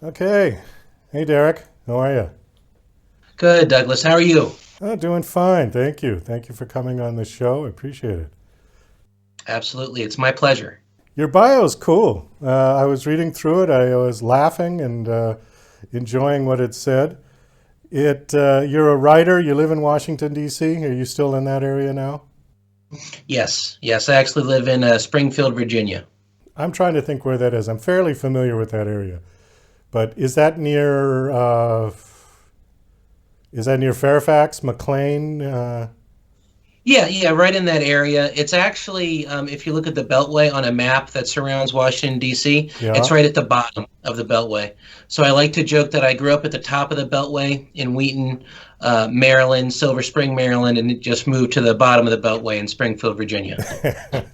Okay. Hey, Derek. How are you? Good, Douglas. How are you? Doing fine. Thank you. Thank you for coming on the show. I appreciate it. Absolutely. It's my pleasure. Your bio is cool. I was reading through it. I was laughing and enjoying what it said. You're a writer. You live in Washington, D.C. Are you still in that area now? Yes, yes. I actually live in Springfield, Virginia. I'm trying to think where that is. I'm fairly familiar with that area. But is that near Fairfax, McLean? Yeah, yeah, right in that area. It's actually, if you look at the Beltway on a map that surrounds Washington, D.C., it's Yeah. right at the bottom of the Beltway. So I like to joke that I grew up at the top of the Beltway in Wheaton, Maryland, Silver Spring, Maryland, and just moved to the bottom of the Beltway in Springfield, Virginia.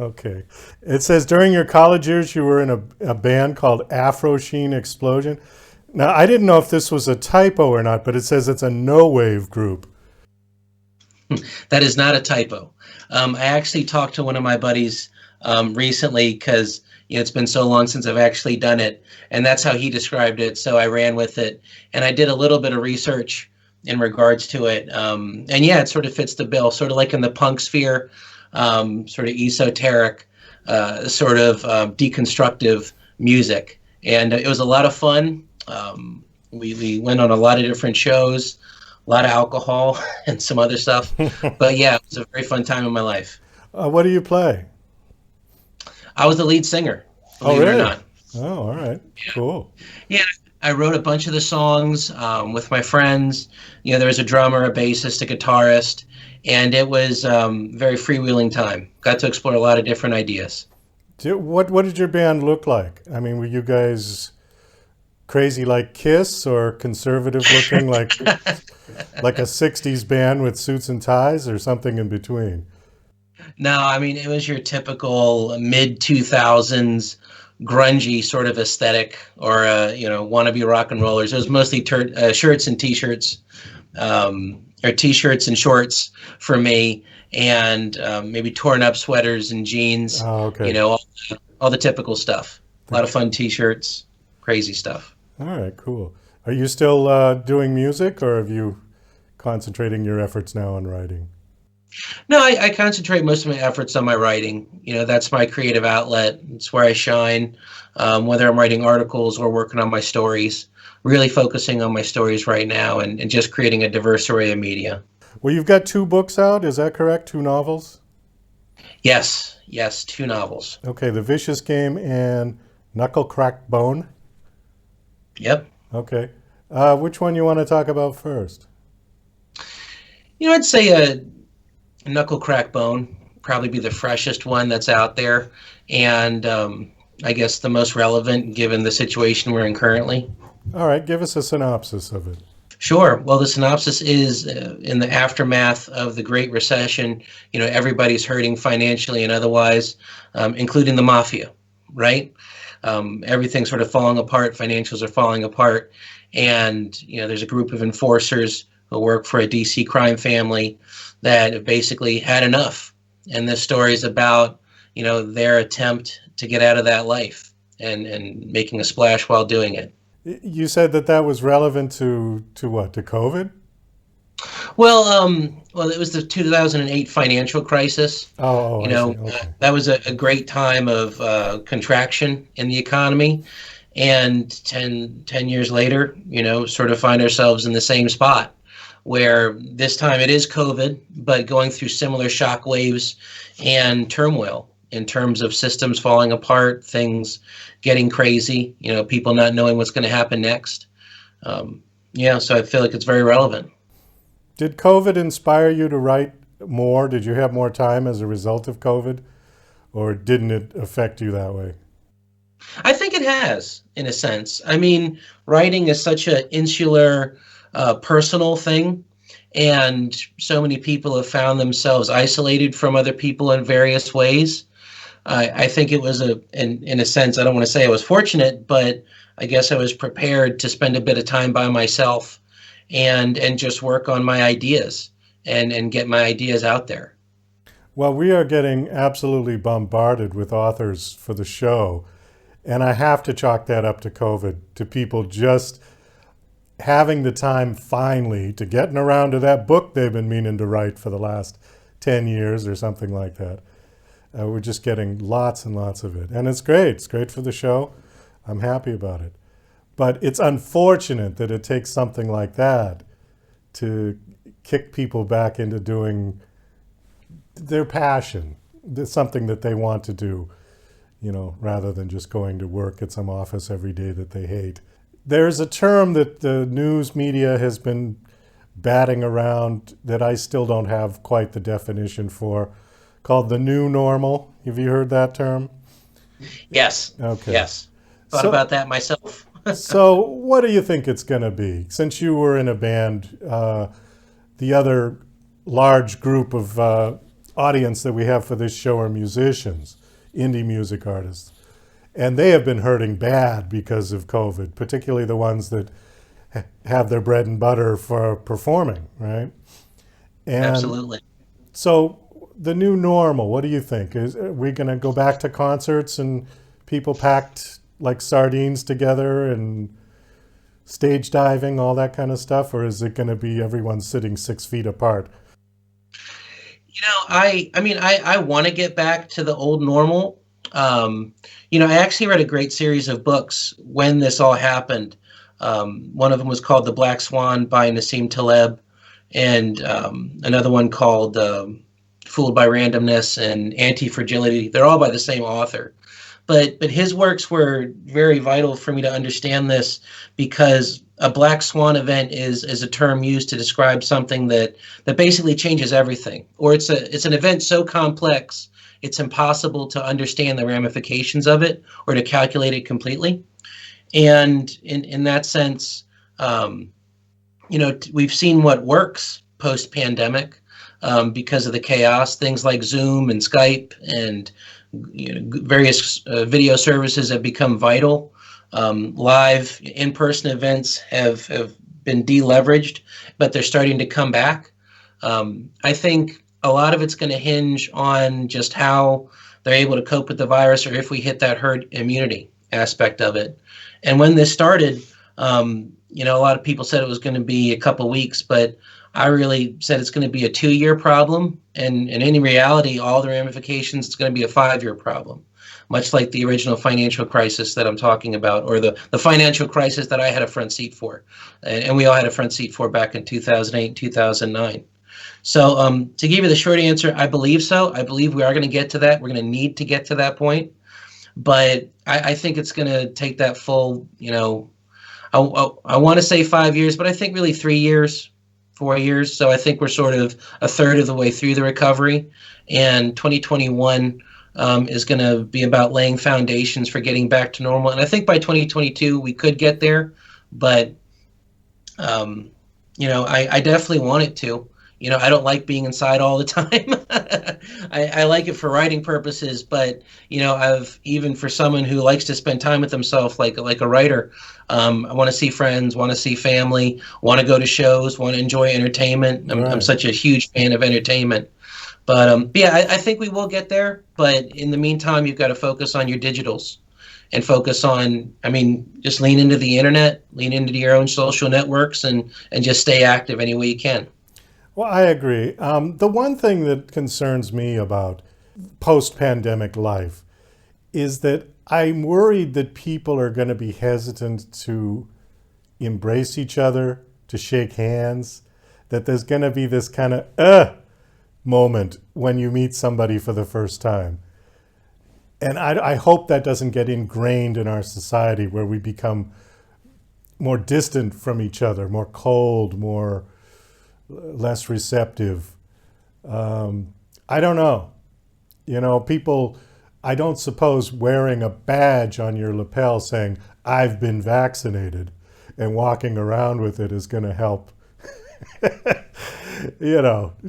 Okay. It says during your college years you were in a band called Afro Sheen Explosion. Now, I didn't know if this was a typo or not, but it says it's a no wave group. That is not a typo. I actually talked to one of my buddies recently because it's been so long since I've actually done it, and that's how he described it. So I ran with it, and I did a little bit of research in regards to it. And yeah, it sort of fits the bill, sort of like in the punk sphere, sort of esoteric, sort of deconstructive music, and it was a lot of fun. We went on a lot of different shows, a lot of alcohol and some other stuff. But yeah, it was a very fun time in my life. What do you play? I was the lead singer, Oh, believe it or really? not. Oh, all right. Cool. Yeah, I wrote a bunch of the songs with my friends. There was a drummer, a bassist, a guitarist, and it was very freewheeling time. Got to explore a lot of different ideas. What did your band look like? I mean, were you guys crazy like Kiss or conservative looking like a 60s band with suits and ties or something in between? No, I mean it was your typical mid 2000s grungy sort of aesthetic, or wannabe rock and rollers. It was mostly shirts and t-shirts, or t-shirts and shorts for me, and maybe torn up sweaters and jeans. Oh, You okay. know, all the typical stuff. A lot of fun t-shirts, crazy stuff. All right, cool. Are you still doing music, or have you concentrating your efforts now on writing? No, I concentrate most of my efforts on my writing. That's my creative outlet. It's where I shine, whether I'm writing articles or working on my stories. Really focusing on my stories right now, and just creating a diverse array of media. Well, you've got two books out, is that correct? Two novels? Yes, yes, two novels. Okay, The Vicious Game and Knuckle Crack Bone. Yep. Okay. Which one you want to talk about first? I'd say a Knuckle Crack Bone probably be the freshest one that's out there, and I guess the most relevant given the situation we're in currently. All right, give us a synopsis of it. Sure. Well, the synopsis is in the aftermath of the Great Recession, everybody's hurting financially and otherwise, including the mafia, right? Everything's sort of falling apart. Financials are falling apart. And, there's a group of enforcers who work for a DC crime family that have basically had enough. And this story is about, their attempt to get out of that life, and making a splash while doing it. You said that was relevant to what? To COVID? Well, it was the 2008 financial crisis. Oh, I see. Okay. That was a great time of contraction in the economy. And ten years later, sort of find ourselves in the same spot where this time it is COVID, but going through similar shock waves and turmoil in terms of systems falling apart, things getting crazy, people not knowing what's going to happen next. Yeah, so I feel like it's very relevant. Did COVID inspire you to write more? Did you have more time as a result of COVID, or didn't it affect you that way? I think it has, in a sense. I mean, writing is such an insular, personal thing, and so many people have found themselves isolated from other people in various ways. I think it was in a sense, I don't want to say I was fortunate, but I guess I was prepared to spend a bit of time by myself, and just work on my ideas, and get my ideas out there. Well, we are getting absolutely bombarded with authors for the show. And I have to chalk that up to COVID, to people just having the time finally to getting around to that book they've been meaning to write for the last 10 years or something like that. We're just getting lots and lots of it. And it's great. It's great for the show. I'm happy about it. But it's unfortunate that it takes something like that to kick people back into doing their passion, something that they want to do, rather than just going to work at some office every day that they hate. There's a term that the news media has been batting around that I still don't have quite the definition for, called the new normal. Have you heard that term? Yes. Okay. Yes. Thought So, about that myself. so what do you think it's going to be? Since you were in a band, the other large group of audience that we have for this show are musicians, indie music artists. And they have been hurting bad because of COVID, particularly the ones that have their bread and butter for performing, right? And Absolutely. so the new normal, what do you think? Are we going to go back to concerts and people packed like sardines together and stage diving, all that kind of stuff? Or is it going to be everyone sitting 6 feet apart? I want to get back to the old normal. Um, I actually read a great series of books when this all happened. One of them was called The Black Swan by Nassim Taleb, and another one called Fooled by Randomness and Anti-Fragility. They're all by the same author. But his works were very vital for me to understand this, because a black swan event is a term used to describe something that basically changes everything, or it's an event so complex it's impossible to understand the ramifications of it or to calculate it completely. And in that sense, we've seen what works post pandemic, because of the chaos. Things like Zoom and Skype and various video services have become vital. Live in-person events have been deleveraged, but they're starting to come back. I think a lot of it's going to hinge on just how they're able to cope with the virus, or if we hit that herd immunity aspect of it. And when this started, a lot of people said it was going to be a couple weeks, but I really said it's going to be a 2-year problem. And in any reality, all the ramifications, it's going to be a 5-year problem, much like the original financial crisis that I'm talking about, or the financial crisis that I had a front seat for. And we all had a front seat for back in 2008, 2009. So to give you the short answer, I believe so. I believe we are going to get to that. We're going to need to get to that point. But I think it's going to take that full, I want to say 5 years, but I think really 3 years, 4 years. So I think we're sort of a third of the way through the recovery. And 2021 is going to be about laying foundations for getting back to normal. And I think by 2022, we could get there. But, I definitely want it to. I don't like being inside all the time. I like it for writing purposes, but I've, even for someone who likes to spend time with himself, like a writer, I want to see friends, want to see family, want to go to shows, want to enjoy entertainment. I'm Right. such a huge fan of entertainment. But yeah, I think we will get there. But in the meantime, you've got to focus on your digitals and focus on, just lean into the internet, lean into your own social networks, and just stay active any way you can. Well, I agree. The one thing that concerns me about post pandemic life is that I'm worried that people are going to be hesitant to embrace each other, to shake hands, that there's going to be this kind of moment when you meet somebody for the first time. And I hope that doesn't get ingrained in our society where we become more distant from each other, more cold, more less receptive. I don't know. People, I don't suppose wearing a badge on your lapel saying, I've been vaccinated, and walking around with it is going to help,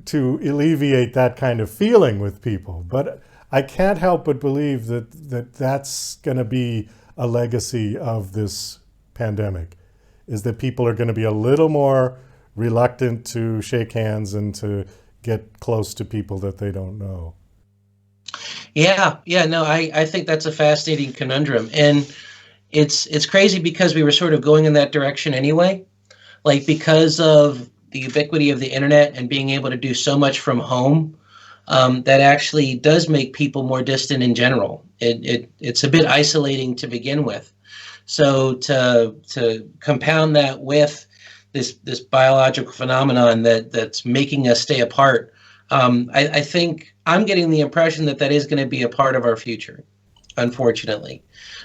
to alleviate that kind of feeling with people. But I can't help but believe that's going to be a legacy of this pandemic, is that people are going to be a little more reluctant to shake hands and to get close to people that they don't know. Yeah, no, I think that's a fascinating conundrum. And it's crazy because we were sort of going in that direction anyway. Like because of the ubiquity of the internet and being able to do so much from home, that actually does make people more distant in general. It's a bit isolating to begin with. So to compound that with this biological phenomenon that's making us stay apart, I think I'm getting the impression that that is going to be a part of our future, unfortunately.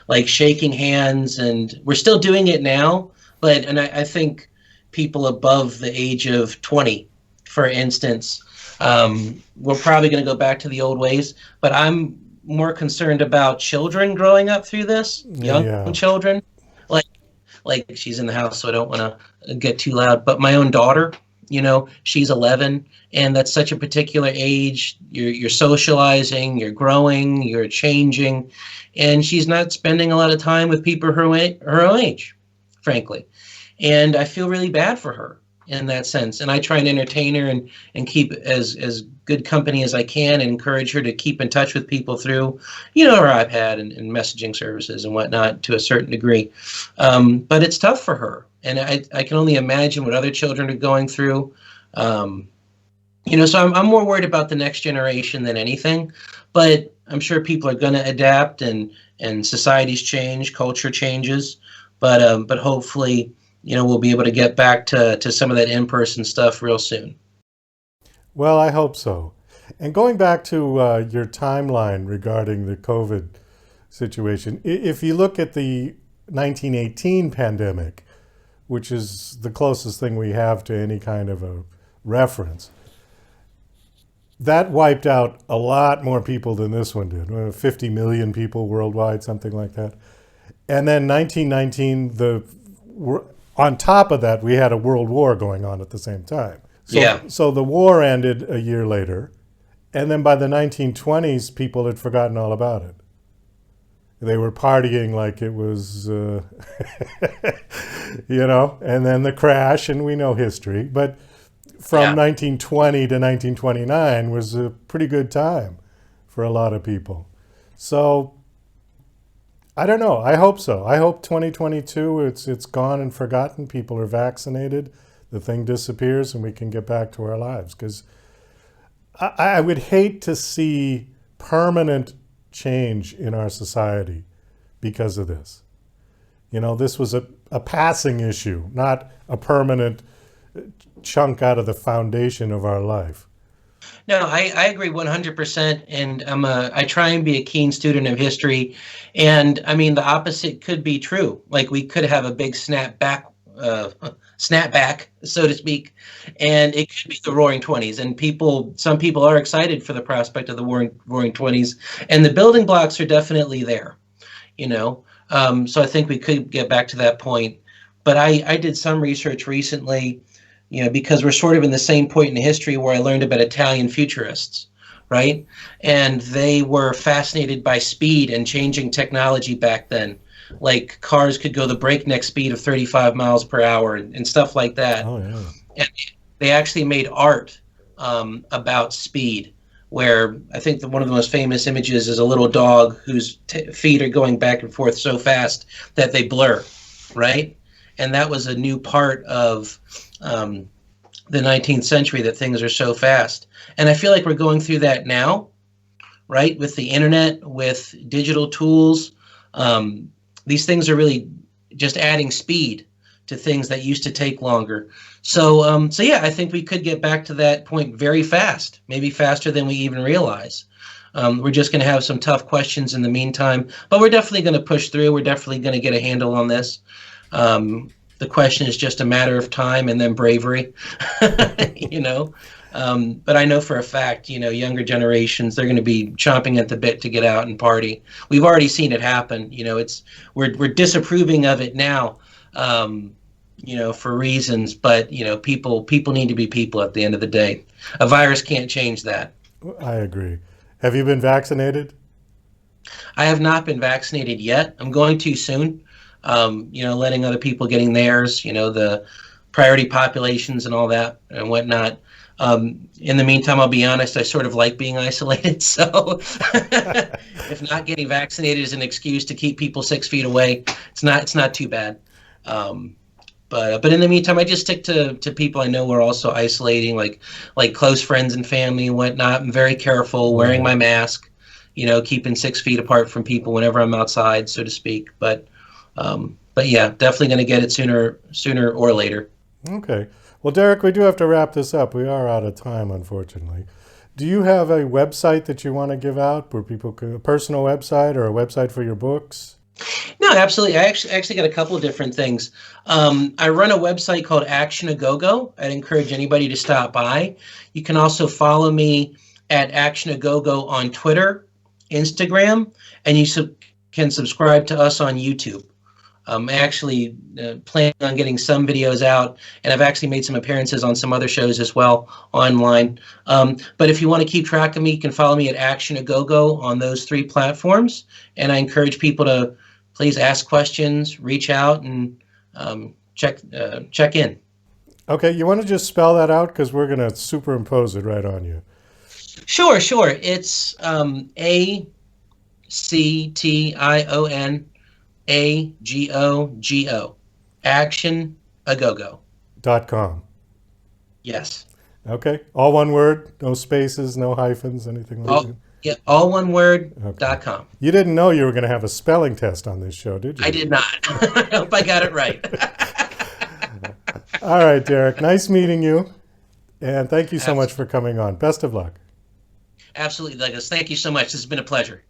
Like shaking hands, and we're still doing it now, but I think people above the age of 20, for instance, we're probably going to go back to the old ways. But I'm more concerned about children growing up through this, young Yeah. children. Like like she's in the house, so I don't want to get too loud. But my own daughter, she's 11, and that's such a particular age. You're socializing, you're growing, you're changing, and she's not spending a lot of time with people her own age, frankly. And I feel really bad for her in that sense. And I try and entertain her and keep as good company as I can, and encourage her to keep in touch with people through, her iPad and messaging services and whatnot to a certain degree. But it's tough for her. And I can only imagine what other children are going through. Um, so I'm more worried about the next generation than anything. But I'm sure people are going to adapt, and societies change, culture changes. But hopefully, we'll be able to get back to some of that in-person stuff real soon. Well, I hope so. And going back to your timeline regarding the COVID situation, if you look at the 1918 pandemic, which is the closest thing we have to any kind of a reference, that wiped out a lot more people than this one did. 50 million people worldwide, something like that. And then 1919, on top of that, we had a world war going on at the same time. Yeah. So the war ended a year later, and then by the 1920s, people had forgotten all about it. They were partying like it was, and then the crash, and we know history. But from Yeah. 1920 to 1929 was a pretty good time for a lot of people. So I don't know. I hope so. I hope 2022 it's gone and forgotten. People are vaccinated. The thing disappears and we can get back to our lives. Because I would hate to see permanent change in our society because of this. This was a passing issue, not a permanent chunk out of the foundation of our life. No, I agree 100%. And I try and be a keen student of history. And I mean, the opposite could be true. Like we could have a big snapback, so to speak, and it could be the Roaring Twenties. And some people are excited for the prospect of the Roaring Twenties, and the building blocks are definitely there. So I think we could get back to that point. But I did some research recently, because we're sort of in the same point in history where I learned about Italian futurists, right? And they were fascinated by speed and changing technology back then. Like cars could go the breakneck speed of 35 miles per hour and stuff like that. Oh, yeah. And they actually made art about speed, where I think that one of the most famous images is a little dog whose feet are going back and forth so fast that they blur, right? And that was a new part of the 19th century, that things are so fast. And I feel like we're going through that now, right? With the internet, with digital tools. These things are really just adding speed to things that used to take longer. So yeah, I think we could get back to that point very fast, maybe faster than we even realize. We're just going to have some tough questions in the meantime, but we're definitely going to push through. We're definitely going to get a handle on this. The question is just a matter of time and then bravery, But I know for a fact, younger generations, they're going to be chomping at the bit to get out and party. We've already seen it happen. We're disapproving of it now, for reasons, but people need to be people at the end of the day. A virus can't change that. I agree. Have you been vaccinated? I have not been vaccinated yet. I'm going to soon. Letting other people getting theirs, the priority populations and all that and whatnot. In the meantime, I'll be honest, I sort of like being isolated. So if not getting vaccinated is an excuse to keep people 6 feet away, it's not too bad. Um, but in the meantime, I just stick to people I know are also isolating, like close friends and family and whatnot. I'm very careful, wearing my mask, keeping 6 feet apart from people whenever I'm outside, so to speak. But yeah, definitely going to get it sooner or later. Okay. Well, Derek, we do have to wrap this up. We are out of time, unfortunately. Do you have a website that you want to give out where people can, a personal website or a website for your books? No, absolutely. I actually got a couple of different things. I run a website called Action A Go Go. I'd encourage anybody to stop by. You can also follow me at Action A Go Go on Twitter, Instagram, and can subscribe to us on YouTube. I actually plan on getting some videos out, and I've actually made some appearances on some other shows as well online. But if you want to keep track of me, you can follow me at Action A Go Go on those three platforms. And I encourage people to please ask questions, reach out, and check in. Okay, you want to just spell that out because we're going to superimpose it right on you. Sure. It's ACTIONAGOGO. Action A Go Go. .com. Yes. Okay, all one word, no spaces, no hyphens, anything like that. Yeah, all one word. Okay. .com. You didn't know you were going to have a spelling test on this show, did you? I did not. I hope I got it right. All right, Derek. Nice meeting you. And thank you so much for coming on. Best of luck. Absolutely, Douglas. Thank you so much. This has been a pleasure.